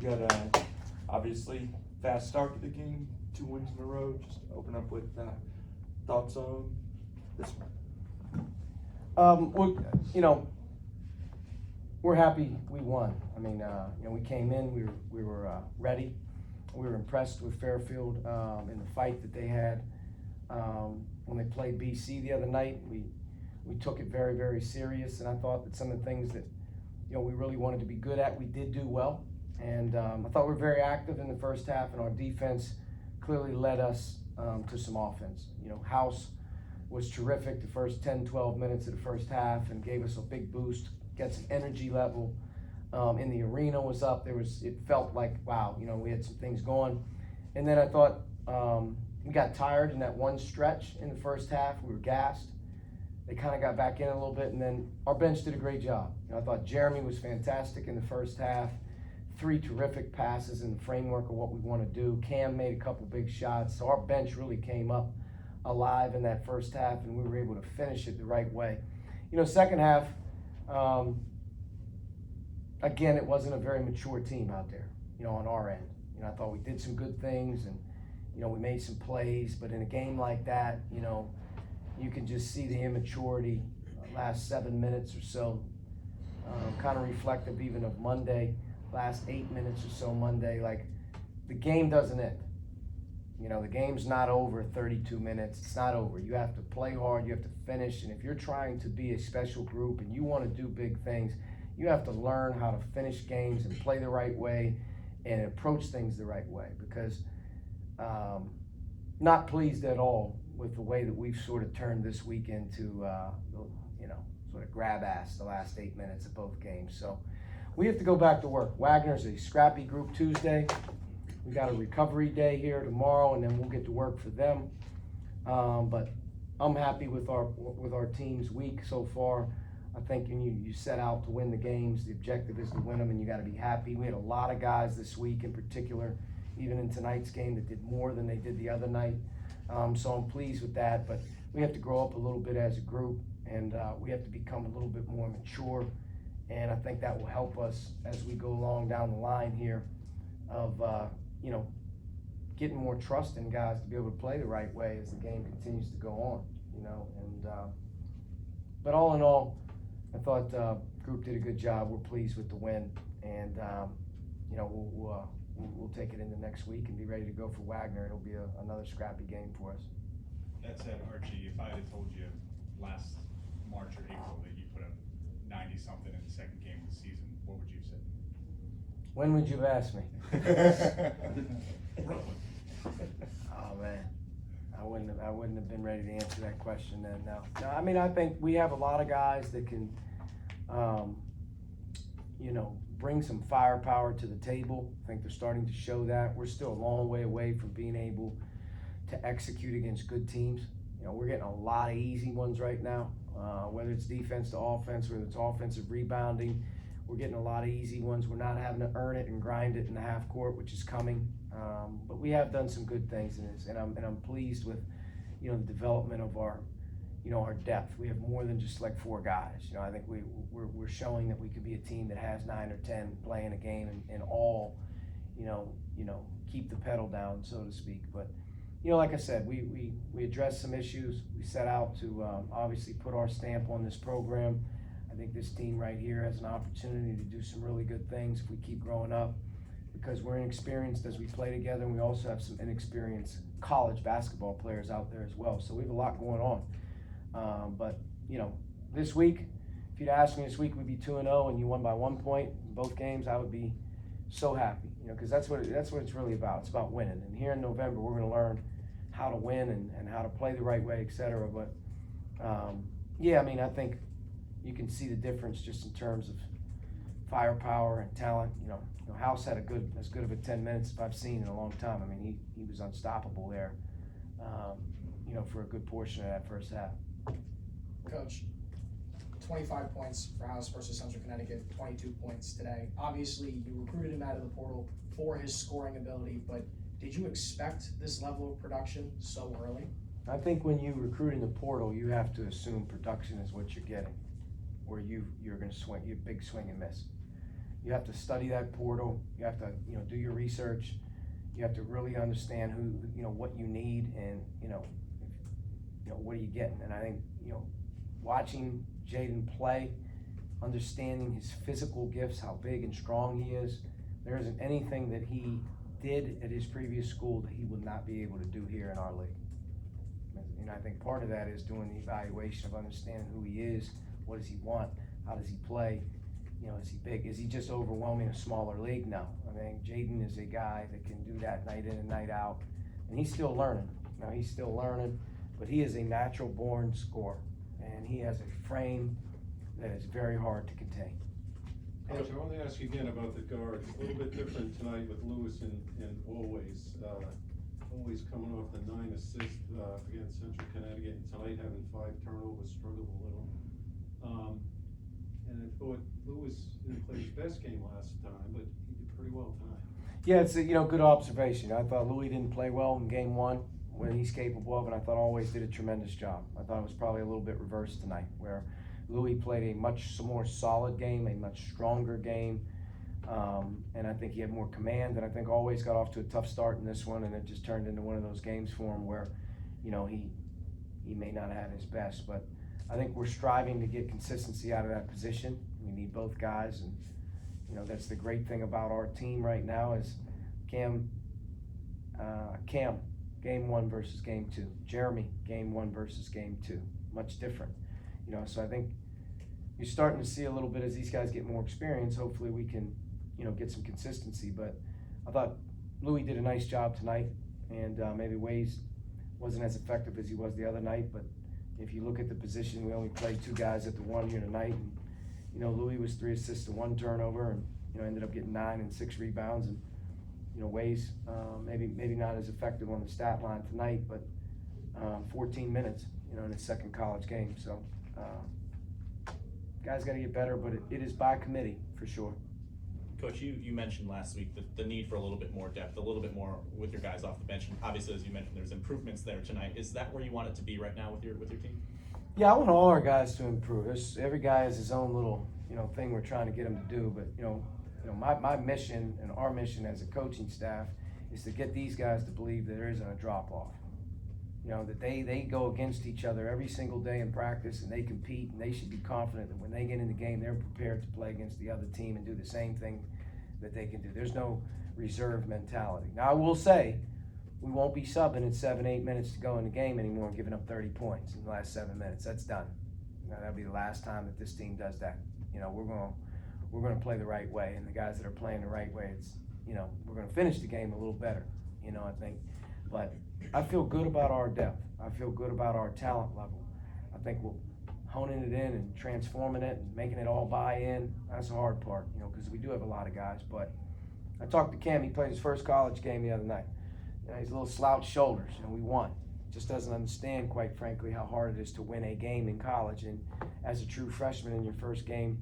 You got obviously fast start to the game, 2 wins in a row. Just open up with thoughts on this one. Well, we're happy we won. I mean, we came in, we were ready. We were impressed with Fairfield in the fight that they had when they played BC the other night. We took it very, very serious, and I thought that some of the things that we really wanted to be good at, we did do well. And I thought we were very active in the first half, and our defense clearly led us to some offense. House was terrific the first 10, 12 minutes of the first half and gave us a big boost, get some energy level. In the arena was up. It felt like, wow, we had some things going. And then I thought we got tired in that one stretch in the first half. We were gassed. They kind of got back in a little bit, and then our bench did a great job. I thought Jeremy was fantastic in the first half. 3 terrific passes in the framework of what we want to do. Cam made a couple big shots. So our bench really came up alive in that first half, and we were able to finish it the right way. Second half, again, it wasn't a very mature team out there, on our end. I thought we did some good things, and, we made some plays, but in a game like that, you can just see the immaturity last 7 minutes or so, kind of reflective even of Monday, last 8 minutes or so Monday. Like, the game doesn't end. The game's not over 32 minutes. It's not over. You have to play hard. You have to finish. And if you're trying to be a special group and you want to do big things, you have to learn how to finish games and play the right way and approach things the right way. Because not pleased at all with the way that we've sort of turned this week into, sort of grab ass the last 8 minutes of both games. So we have to go back to work. Wagner's a scrappy group Tuesday. We got a recovery day here tomorrow, and then we'll get to work for them. But I'm happy with our team's week so far. I think when you set out to win the games, the objective is to win them, and you got to be happy. We had a lot of guys this week in particular, even in tonight's game, that did more than they did the other night. So I'm pleased with that, but we have to grow up a little bit as a group, and we have to become a little bit more mature, and I think that will help us as we go along down the line here of, getting more trust in guys to be able to play the right way as the game continues to go on, but all in all, I thought the group did a good job. We're pleased with the win, and we'll take it into next week and be ready to go for Wagner. It'll be another scrappy game for us. That said, Archie, if I had told you last March or April that you put up 90-something in the second game of the season, what would you have said? When would you have asked me? Brooklyn. Oh man, I wouldn't have been ready to answer that question then. No, I mean, I think we have a lot of guys that can, bring some firepower to the table. I think they're starting to show that. We're still a long way away from being able to execute against good teams. We're getting a lot of easy ones right now, whether it's defense to offense, whether it's offensive rebounding. We're getting a lot of easy ones. We're not having to earn it and grind it in the half court, which is coming. But we have done some good things in this, and I'm pleased with, the development of our depth. We have more than just like 4 guys. I think we're showing that we could be a team that has 9 or 10 playing a game and all, keep the pedal down, so to speak. But, like I said, we addressed some issues. We set out to obviously put our stamp on this program. I think this team right here has an opportunity to do some really good things if we keep growing up, because we're inexperienced as we play together, and we also have some inexperienced college basketball players out there as well. So we have a lot going on. But this week, if you'd asked me this week, we'd be 2-0 and you won by 1 point in both games, I would be so happy, because that's what it's really about. It's about winning. And here in November, we're going to learn how to win and how to play the right way, et cetera. But I think you can see the difference just in terms of firepower and talent. House had as good of a 10 minutes as I've seen in a long time. I mean, he was unstoppable there, for a good portion of that first half. Coach, 25 points for House versus Central Connecticut, 22 points today. Obviously, you recruited him out of the portal for his scoring ability, but did you expect this level of production so early? I think when you recruit in the portal, you have to assume production is what you're getting, where you're going to swing, you big swing and miss. You have to study that portal. You have to, do your research. You have to really understand what you need and, what are you getting? And I think, watching Jaden play, understanding his physical gifts, how big and strong he is, there isn't anything that he did at his previous school that he would not be able to do here in our league. And I think part of that is doing the evaluation of understanding who he is, what does he want, how does he play, is he big, is he just overwhelming a smaller league? No. I mean, Jaden is a guy that can do that night in and night out, and he's still learning. Now, he's still learning, but he is a natural born scorer, and he has a frame that is very hard to contain. Coach, I want to ask you again about the guards. A little bit different tonight with Lewis and Always. Always coming off the 9 assists against Central Connecticut, and tonight having 5 turnovers, struggled a little. And I thought Lewis didn't play his best game last time, but he did pretty well tonight. Yeah, it's a good observation. I thought Louis didn't play well in game 1 when he's capable of, and I thought Always did a tremendous job. I thought it was probably a little bit reversed tonight, where Louis played a much more solid game, a much stronger game, and I think he had more command, and I think Always got off to a tough start in this one, and it just turned into one of those games for him where, he may not have had his best, but I think we're striving to get consistency out of that position. We need both guys, and that's the great thing about our team right now is Cam, game 1 versus game 2. Jeremy, game 1 versus game 2. Much different. So I think you're starting to see a little bit as these guys get more experience. Hopefully we can, get some consistency. But I thought Louis did a nice job tonight, and maybe Waze wasn't as effective as he was the other night. But if you look at the position, we only played 2 guys at the 1 here tonight. And, Louis was 3 assists to 1 turnover, and ended up getting 9 and 6 rebounds. And Waze maybe not as effective on the stat line tonight, but 14 minutes, in his second college game. So. Guys got to get better, but it is by committee for sure. Coach, you mentioned last week the need for a little bit more depth, a little bit more with your guys off the bench, and obviously, as you mentioned, there's improvements there tonight. Is that where you want it to be right now with your team? Yeah, I want all our guys to improve. Every guy has his own little thing we're trying to get him to do, but my mission and our mission as a coaching staff is to get these guys to believe that there isn't a drop off. That they go against each other every single day in practice, and they compete, and they should be confident that when they get in the game, they're prepared to play against the other team and do the same thing that they can do. There's no reserve mentality. Now, I will say, we won't be subbing at 7-8 minutes to go in the game anymore and giving up 30 points in the last 7 minutes. That's done. That'll be the last time that this team does that. We're gonna play the right way, and the guys that are playing the right way, we're gonna finish the game a little better. I think, but. I feel good about our depth. I feel good about our talent level. I think we're honing it in and transforming it and making it all buy in. That's the hard part, because we do have a lot of guys. But I talked to Cam. He played his first college game the other night. He's a little slouched shoulders, and we won. Just doesn't understand, quite frankly, how hard it is to win a game in college. And as a true freshman in your first game,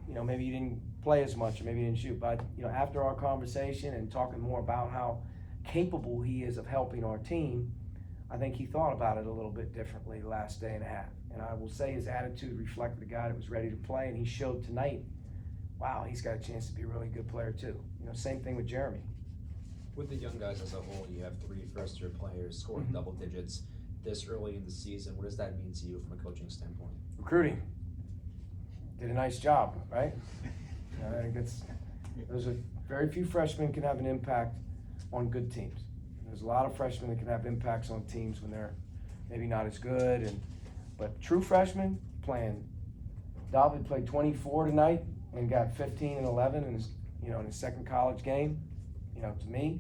maybe you didn't play as much, or maybe you didn't shoot. But after our conversation and talking more about how capable he is of helping our team, I think he thought about it a little bit differently the last day and a half. And I will say his attitude reflected a guy that was ready to play, and he showed tonight, wow, he's got a chance to be a really good player too. Same thing with Jeremy. With the young guys as a whole, you have 3 first-year players scoring double digits this early in the season. What does that mean to you from a coaching standpoint? Recruiting. Did a nice job, right? I think there's very few freshmen can have an impact on good teams. There's a lot of freshmen that can have impacts on teams when they're maybe not as good, but true freshmen playing. David played 24 tonight and got 15 and 11 in his second college game. To me,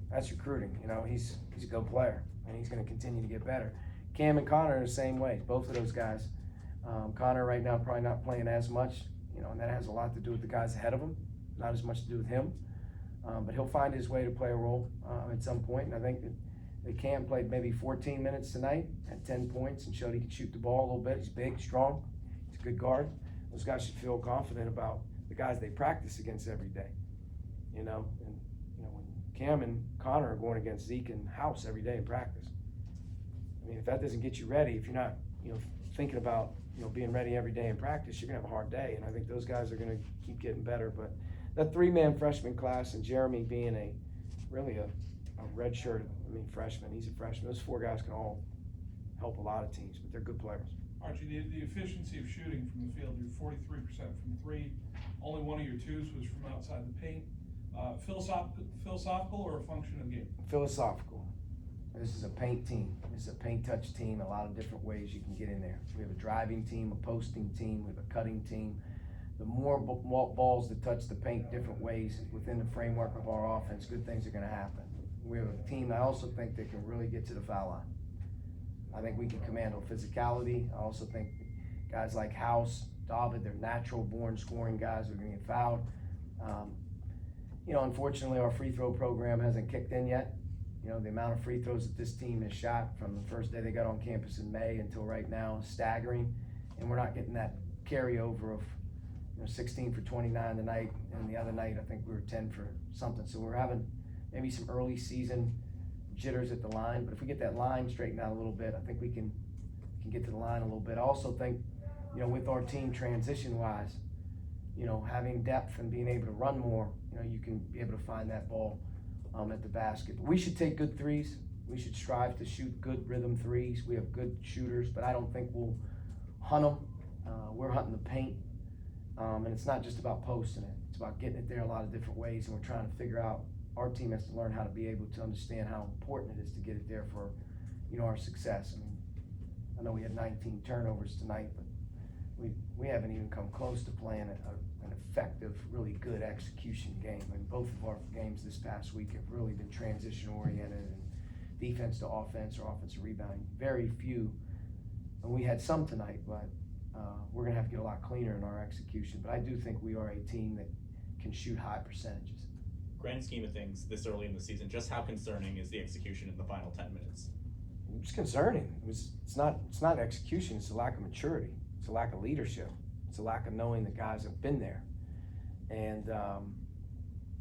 that's recruiting. He's a good player, and he's going to continue to get better. Cam and Connor are the same way. Both of those guys. Connor right now probably not playing as much, and that has a lot to do with the guys ahead of him, not as much to do with him. But he'll find his way to play a role at some point. And I think that Cam played maybe 14 minutes tonight, had 10 points, and showed he could shoot the ball a little bit. He's big, strong. He's a good guard. Those guys should feel confident about the guys they practice against every day. And when Cam and Connor are going against Zeke and House every day in practice, if that doesn't get you ready, if you're not, thinking about being ready every day in practice, you're gonna have a hard day, and I think those guys are gonna keep getting better, but that 3-man freshman class and Jeremy being really a redshirt, freshman, he's a freshman, those 4 guys can all help a lot of teams, but they're good players. Archie, the efficiency of shooting from the field, you're 43% from 3, only one of your 2s was from outside the paint. Philosophical or a function of the game? Philosophical. This is a paint team. This is a paint touch team, a lot of different ways you can get in there. We have a driving team, a posting team, we have a cutting team. The more balls that touch the paint different ways within the framework of our offense, good things are gonna happen. We have a team I also think that can really get to the foul line. I think we can command our physicality. I also think guys like House, David, they're natural born scoring guys who are gonna get fouled. Unfortunately, our free throw program hasn't kicked in yet. The amount of free throws that this team has shot from the first day they got on campus in May until right now is staggering. And we're not getting that carryover of 16 for 29 tonight, and the other night I think we were 10 for something. So we're having maybe some early season jitters at the line, but if we get that line straightened out a little bit, I think we can get to the line a little bit. I also think, with our team transition-wise, having depth and being able to run more, you can be able to find that ball at the basket. But we should take good threes. We should strive to shoot good rhythm threes. We have good shooters, but I don't think we'll hunt them. We're hunting the paint, and it's not just about posting it. It's about getting it there a lot of different ways, and we're trying to figure out, our team has to learn how to be able to understand how important it is to get it there for, our success. I know we had 19 turnovers tonight, but we haven't even come close to playing an effective, really good execution game. Both of our games this past week have really been transition oriented and defense to offense or offensive rebounding. Very few, and we had some tonight, but we're gonna have to get a lot cleaner in our execution. But I do think we are a team that can shoot high percentages. Grand scheme of things, this early in the season, just how concerning is the execution in the final 10 minutes? It's concerning. It's not execution, it's a lack of maturity. It's a lack of leadership. It's a lack of knowing the guys have been there. And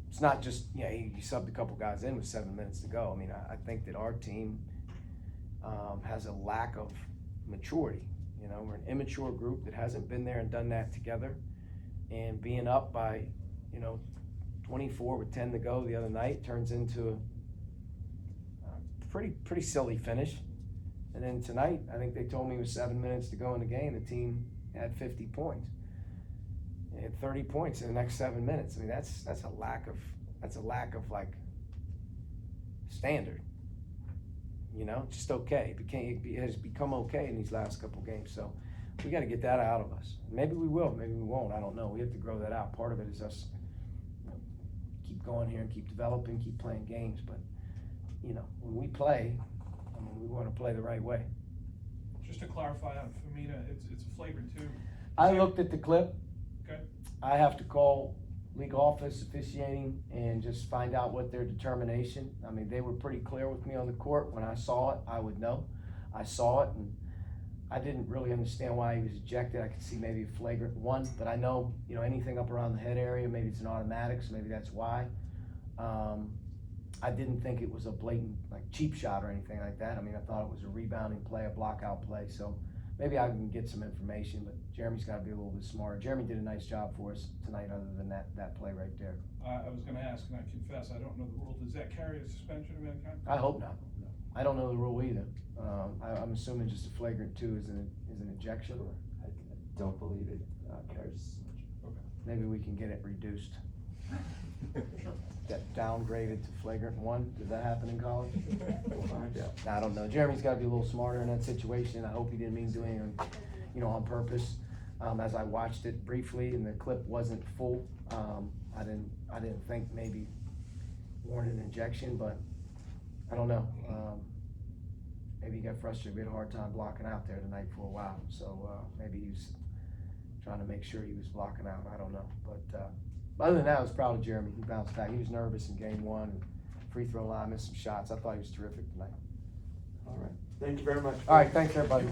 it's not just, you subbed a couple guys in with 7 minutes to go. I think that our team has a lack of maturity. We're an immature group that hasn't been there and done that together. And being up by, 24 with 10 to go the other night turns into a pretty silly finish. And then tonight, I think they told me with 7 minutes to go in the game, the team had 50 points. They had 30 points in the next 7 minutes. That's a lack of like standard. Just okay. It has become okay in these last couple games. So we got to get that out of us. Maybe we will, maybe we won't. I don't know. We have to grow that out. Part of it is us keep going here and keep developing, keep playing games. But when we play, we want to play the right way. Just to clarify on Femina, it's a flagrant 2. I looked at the clip. Okay. I have to call league office officiating and just find out what their determination. They were pretty clear with me on the court. When I saw it, I would know. I saw it, and I didn't really understand why he was ejected. I could see maybe a flagrant 1, but I know, anything up around the head area, maybe it's an automatic, so maybe that's why. I didn't think it was a blatant, cheap shot or anything like that. I thought it was a rebounding play, a block-out play, so maybe I can get some information, but Jeremy's got to be a little bit smarter. Jeremy did a nice job for us tonight other than that play right there. I was gonna ask, and I confess, I don't know the rule. Does that carry a suspension of any kind? I hope not. I don't know the rule either. I'm assuming just a flagrant 2 is an ejection. I don't believe it carries. Okay. Maybe we can get it reduced. Sure. Get downgraded to flagrant 1. Does that happen in college? We'll find out. I don't know. Jeremy's got to be a little smarter in that situation. I hope he didn't mean doing it, on purpose. As I watched it briefly and the clip wasn't full, I didn't think maybe warranted an injection, but I don't know. Maybe he got frustrated. We had a hard time blocking out there tonight for a while, so maybe he was trying to make sure he was blocking out. I don't know, but other than that, I was proud of Jeremy. He bounced back. He was nervous in game 1. And free throw line, missed some shots. I thought he was terrific tonight. All right. Thank you very much. All right, thanks everybody.